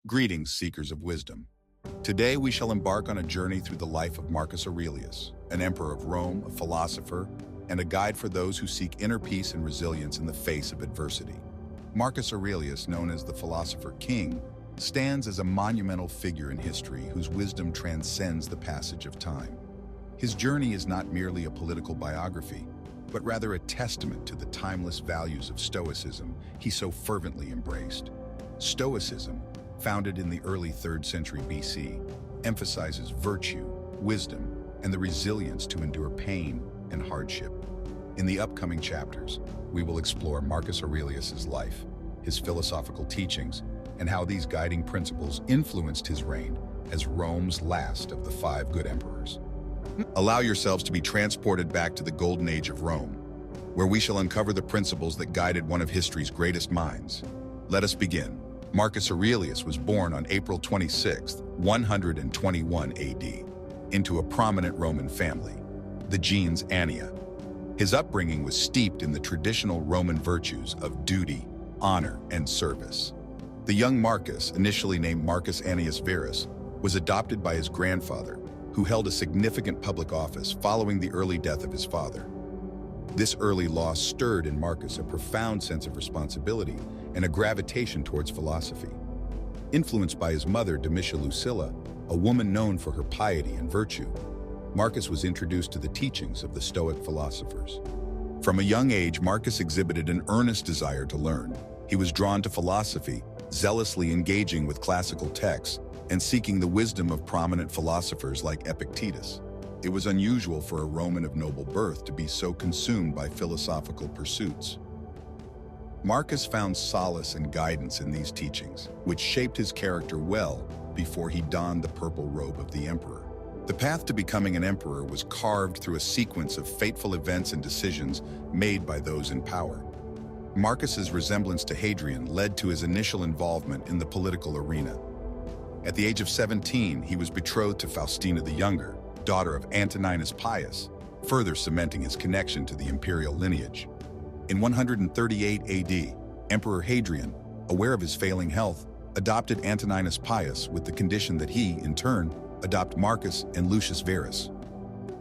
Greetings, seekers of wisdom. Today we shall embark on a journey through the life of Marcus Aurelius, an emperor of Rome, a philosopher, and a guide for those who seek inner peace and resilience in the face of adversity. Marcus Aurelius, known as the Philosopher King, stands as a monumental figure in history whose wisdom transcends the passage of time. His journey is not merely a political biography, but rather a testament to the timeless values of Stoicism he so fervently embraced. Stoicism, founded in the early 3rd century BC, emphasizes virtue, wisdom, and the resilience to endure pain and hardship. In the upcoming chapters, we will explore Marcus Aurelius's life, his philosophical teachings, and how these guiding principles influenced his reign as Rome's last of the 5 good emperors. Allow yourselves to be transported back to the golden age of Rome, where we shall uncover the principles that guided one of history's greatest minds. Let us begin. Marcus Aurelius was born on April 26, 121 AD, into a prominent Roman family, the gens Annia. His upbringing was steeped in the traditional Roman virtues of duty, honor, and service. The young Marcus, initially named Marcus Annius Verus, was adopted by his grandfather, who held a significant public office following the early death of his father. This early loss stirred in Marcus a profound sense of responsibility and a gravitation towards philosophy. Influenced by his mother, Domitia Lucilla, a woman known for her piety and virtue, Marcus was introduced to the teachings of the Stoic philosophers. From a young age, Marcus exhibited an earnest desire to learn. He was drawn to philosophy, zealously engaging with classical texts and seeking the wisdom of prominent philosophers like Epictetus. It was unusual for a Roman of noble birth to be so consumed by philosophical pursuits. Marcus found solace and guidance in these teachings, which shaped his character well before he donned the purple robe of the emperor. The path to becoming an emperor was carved through a sequence of fateful events and decisions made by those in power. Marcus's resemblance to Hadrian led to his initial involvement in the political arena. At the age of 17, he was betrothed to Faustina the Younger, daughter of Antoninus Pius, further cementing his connection to the imperial lineage. In 138 AD, Emperor Hadrian, aware of his failing health, adopted Antoninus Pius with the condition that he, in turn, adopt Marcus and Lucius Verus.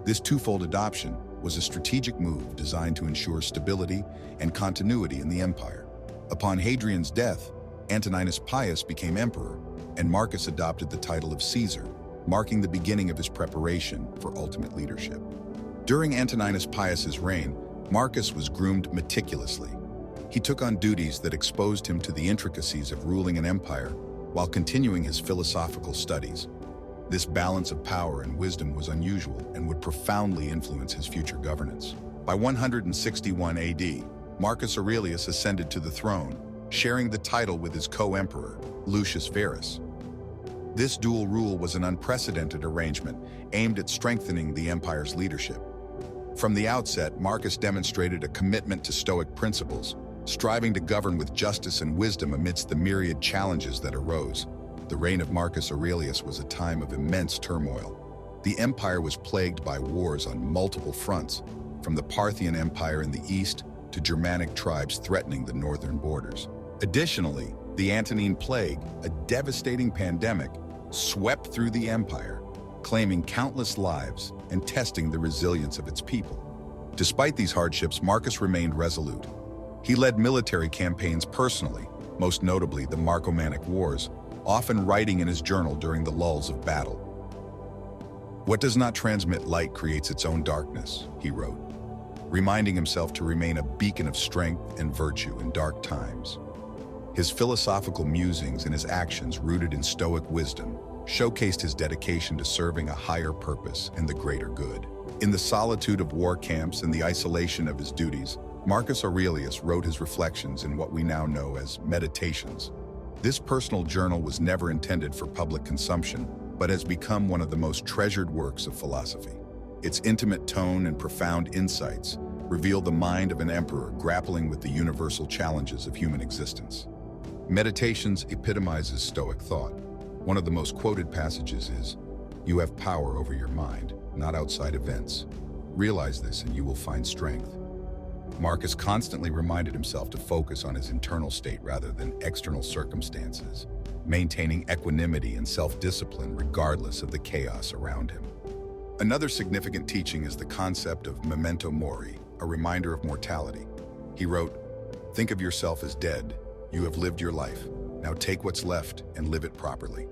This twofold adoption was a strategic move designed to ensure stability and continuity in the empire. Upon Hadrian's death, Antoninus Pius became emperor, and Marcus adopted the title of Caesar, marking the beginning of his preparation for ultimate leadership. During Antoninus Pius's reign, Marcus was groomed meticulously. He took on duties that exposed him to the intricacies of ruling an empire while continuing his philosophical studies. This balance of power and wisdom was unusual and would profoundly influence his future governance. By 161 AD, Marcus Aurelius ascended to the throne, sharing the title with his co-emperor, Lucius Verus. This dual rule was an unprecedented arrangement aimed at strengthening the empire's leadership. From the outset, Marcus demonstrated a commitment to Stoic principles, striving to govern with justice and wisdom amidst the myriad challenges that arose. The reign of Marcus Aurelius was a time of immense turmoil. The empire was plagued by wars on multiple fronts, from the Parthian Empire in the east to Germanic tribes threatening the northern borders. Additionally, the Antonine Plague, a devastating pandemic, swept through the empire, claiming countless lives and testing the resilience of its people. Despite these hardships, Marcus remained resolute. He led military campaigns personally, most notably the Marcomannic Wars, often writing in his journal during the lulls of battle. "What does not transmit light creates its own darkness," he wrote, reminding himself to remain a beacon of strength and virtue in dark times. His philosophical musings and his actions, rooted in Stoic wisdom, showcased his dedication to serving a higher purpose and the greater good. In the solitude of war camps and the isolation of his duties, Marcus Aurelius wrote his reflections in what we now know as meditations. This personal journal was never intended for public consumption, but has become one of the most treasured works of philosophy. Its intimate tone and profound insights reveal the mind of an emperor grappling with the universal challenges of human existence. Meditations epitomizes Stoic thought. One of the most quoted passages is, "You have power over your mind, not outside events. Realize this and you will find strength." Marcus constantly reminded himself to focus on his internal state rather than external circumstances, maintaining equanimity and self-discipline regardless of the chaos around him. Another significant teaching is the concept of memento mori, a reminder of mortality. He wrote, "Think of yourself as dead. You have lived your life. Now take what's left and live it properly."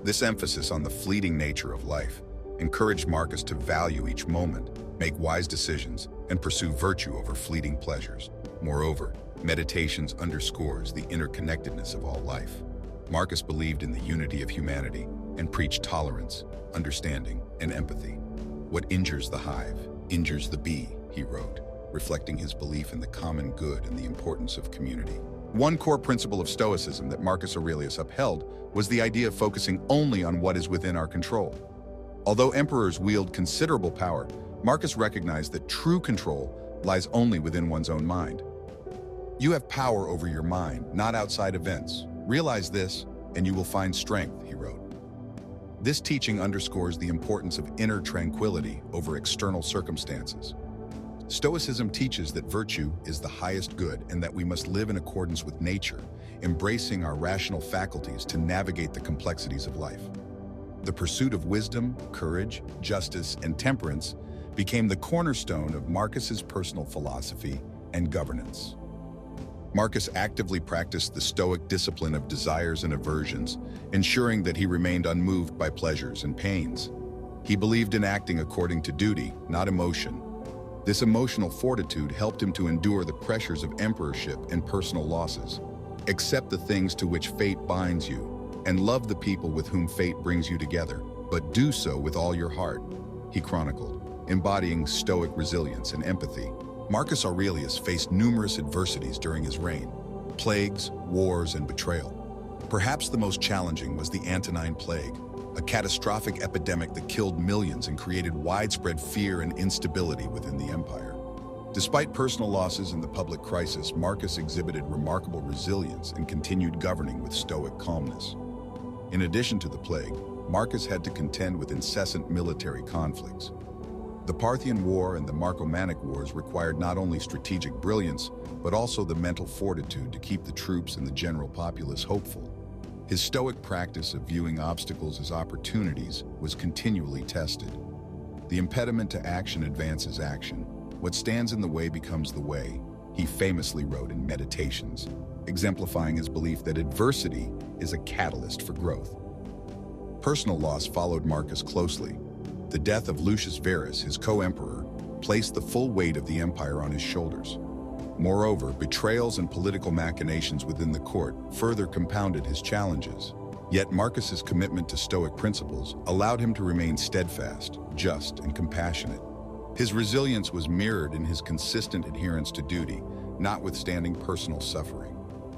This emphasis on the fleeting nature of life encouraged Marcus to value each moment, make wise decisions, and pursue virtue over fleeting pleasures. Moreover, Meditations underscores the interconnectedness of all life. Marcus believed in the unity of humanity and preached tolerance, understanding, and empathy. "What injures the hive injures the bee," he wrote, reflecting his belief in the common good and the importance of community. One core principle of Stoicism that Marcus Aurelius upheld was the idea of focusing only on what is within our control. Although emperors wield considerable power, Marcus recognized that true control lies only within one's own mind. "You have power over your mind, not outside events. Realize this, and you will find strength," he wrote. This teaching underscores the importance of inner tranquility over external circumstances. Stoicism teaches that virtue is the highest good and that we must live in accordance with nature, embracing our rational faculties to navigate the complexities of life. The pursuit of wisdom, courage, justice, and temperance became the cornerstone of Marcus's personal philosophy and governance. Marcus actively practiced the Stoic discipline of desires and aversions, ensuring that he remained unmoved by pleasures and pains. He believed in acting according to duty, not emotion. This emotional fortitude helped him to endure the pressures of emperorship and personal losses. "Accept the things to which fate binds you, and love the people with whom fate brings you together, but do so with all your heart," he chronicled, embodying Stoic resilience and empathy. Marcus Aurelius faced numerous adversities during his reign: plagues, wars, and betrayal. Perhaps the most challenging was the Antonine Plague, a catastrophic epidemic that killed millions and created widespread fear and instability within the empire. Despite personal losses and the public crisis, Marcus exhibited remarkable resilience and continued governing with Stoic calmness. In addition to the plague, Marcus had to contend with incessant military conflicts. The Parthian War and the Marcomannic Wars required not only strategic brilliance, but also the mental fortitude to keep the troops and the general populace hopeful. His Stoic practice of viewing obstacles as opportunities was continually tested. "The impediment to action advances action. What stands in the way becomes the way," he famously wrote in Meditations, exemplifying his belief that adversity is a catalyst for growth. Personal loss followed Marcus closely. The death of Lucius Verus, his co-emperor, placed the full weight of the empire on his shoulders. Moreover, betrayals and political machinations within the court further compounded his challenges. Yet Marcus's commitment to Stoic principles allowed him to remain steadfast, just, and compassionate. His resilience was mirrored in his consistent adherence to duty, notwithstanding personal suffering.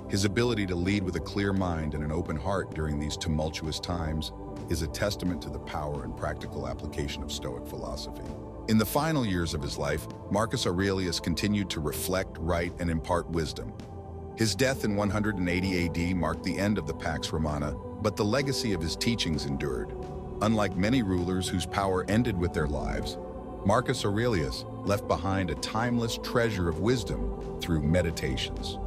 His ability to lead with a clear mind and an open heart during these tumultuous times is a testament to the power and practical application of Stoic philosophy. In the final years of his life, Marcus Aurelius continued to reflect, write, and impart wisdom. His death in 180 AD marked the end of the Pax Romana, but the legacy of his teachings endured. Unlike many rulers whose power ended with their lives, Marcus Aurelius left behind a timeless treasure of wisdom through Meditations.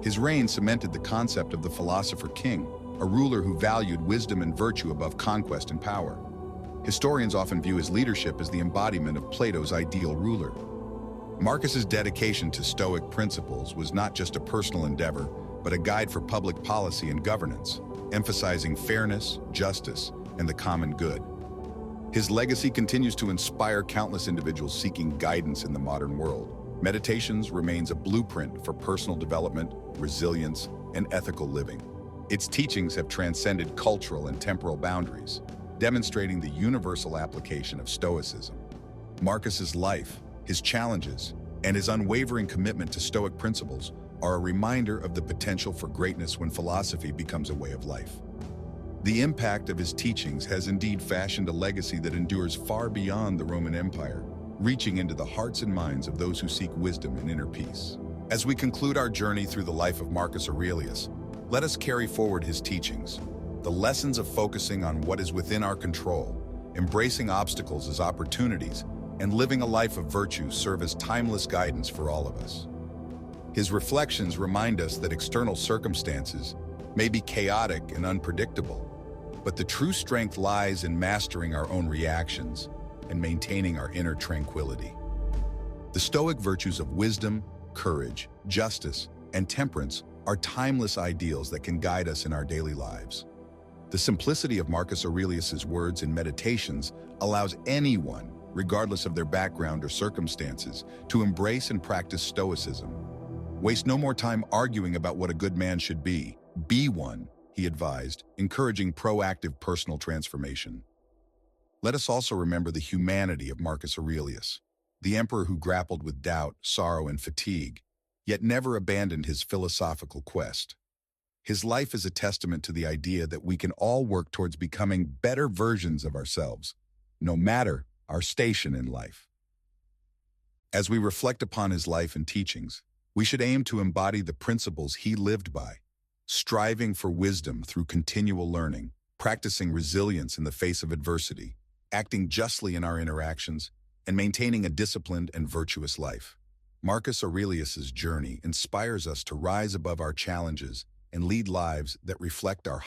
His reign cemented the concept of the Philosopher King, a ruler who valued wisdom and virtue above conquest and power. Historians often view his leadership as the embodiment of Plato's ideal ruler. Marcus's dedication to Stoic principles was not just a personal endeavor, but a guide for public policy and governance, emphasizing fairness, justice, and the common good. His legacy continues to inspire countless individuals seeking guidance in the modern world. Meditations remains a blueprint for personal development, resilience, and ethical living. Its teachings have transcended cultural and temporal boundaries, demonstrating the universal application of Stoicism. Marcus's life, his challenges, and his unwavering commitment to Stoic principles are a reminder of the potential for greatness when philosophy becomes a way of life. The impact of his teachings has indeed fashioned a legacy that endures far beyond the Roman Empire, reaching into the hearts and minds of those who seek wisdom and inner peace. As we conclude our journey through the life of Marcus Aurelius, let us carry forward his teachings, the lessons of focusing on what is within our control, embracing obstacles as opportunities, and living a life of virtue serve as timeless guidance for all of us. His reflections remind us that external circumstances may be chaotic and unpredictable, but the true strength lies in mastering our own reactions and maintaining our inner tranquility. The Stoic virtues of wisdom, courage, justice, and temperance are timeless ideals that can guide us in our daily lives. The simplicity of Marcus Aurelius's words and meditations allows anyone, regardless of their background or circumstances, to embrace and practice Stoicism. Waste no more time arguing about what a good man should be. Be one, he advised, encouraging proactive personal transformation. Let us also remember the humanity of Marcus Aurelius, the emperor who grappled with doubt, sorrow, and fatigue, yet never abandoned his philosophical quest. His life is a testament to the idea that we can all work towards becoming better versions of ourselves, no matter our station in life. As we reflect upon his life and teachings, we should aim to embody the principles he lived by, striving for wisdom through continual learning, practicing resilience in the face of adversity, acting justly in our interactions, and maintaining a disciplined and virtuous life. Marcus Aurelius's journey inspires us to rise above our challenges and lead lives that reflect our